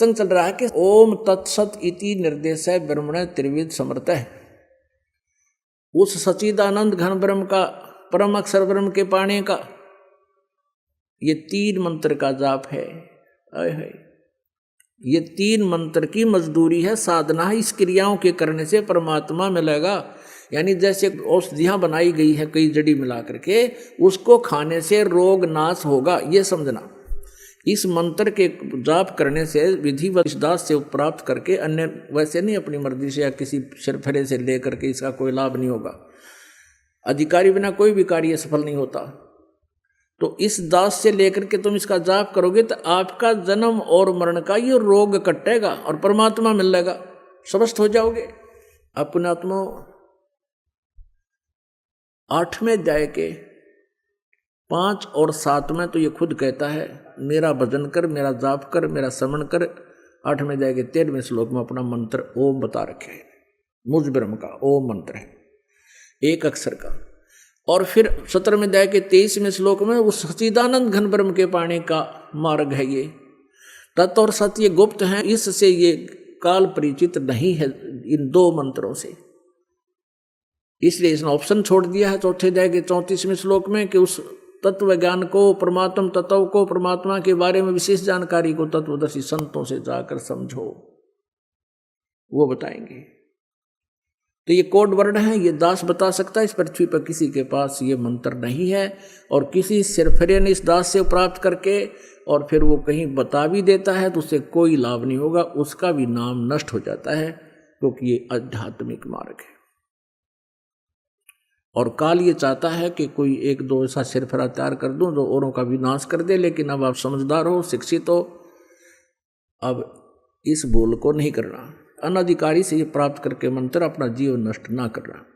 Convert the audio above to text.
सत्संग चल रहा है कि ओम तत्सत इति निर्देश है ब्रह्मण त्रिविध समर्थ है, उस सच्चिदानंद घन ब्रह्म का, परम अक्षर ब्रह्म के पाने का ये 3 मंत्र का जाप है। ये 3 मंत्र की मजदूरी है, साधना है। इस क्रियाओं के करने से परमात्मा मिलेगा। यानी जैसे औषधियाँ बनाई गई है कई जड़ी मिला करके, उसको खाने से रोग नाश होगा, ये समझना। इस मंत्र के जाप करने से विधि व दास से प्राप्त करके, अन्य वैसे नहीं अपनी मर्जी से या किसी सिरफरे से लेकर के इसका कोई लाभ नहीं होगा। अधिकारी बिना कोई भी कार्य सफल नहीं होता। तो इस दास से लेकर के तुम इसका जाप करोगे तो आपका जन्म और मरण का ये रोग कटेगा और परमात्मा मिलेगा, स्वस्थ हो जाओगे। अपनात्मा 8वें अध्याय के 5 और 7 में तो ये खुद कहता है, मेरा भजन कर, मेरा जाप कर, मेरा श्रवण कर। 8वें अध्याय के 13वें श्लोक में अपना मंत्र ओम बता रखे है। मुझ ब्रह्म का ओम मंत्र है, एक अक्षर का। और फिर 17वें अध्याय के 23वें श्लोक में उस सच्चिदानंद घन ब्रह्म के पाने का मार्ग है। ये तत् और सत्य गुप्त हैं, इससे ये काल परिचित नहीं है इन 2 मंत्रों से। इसलिए इसने ऑप्शन छोड़ दिया है 4थे अध्याय के 34वें श्लोक में कि उस तत्व ज्ञान को, परमात्म तत्व को, परमात्मा के बारे में विशेष जानकारी को तत्वदर्शी संतों से जाकर समझो, वो बताएंगे। तो ये कोड वर्ड है, ये दास बता सकता है। इस पृथ्वी पर किसी के पास ये मंत्र नहीं है। और किसी सिरफरे ने इस दास से प्राप्त करके और फिर वो कहीं बता भी देता है तो उससे कोई लाभ नहीं होगा, उसका भी नाम नष्ट हो जाता है, क्योंकि ये आध्यात्मिक मार्ग है। और काल ये चाहता है कि कोई 1-2 ऐसा सिरफरा तैयार कर दूं जो औरों का विनाश कर दे, लेकिन अब आप समझदार हो, शिक्षित हो, अब इस भूल को नहीं करना। अनधिकारी से ये प्राप्त करके मंत्र अपना जीवन नष्ट ना करना।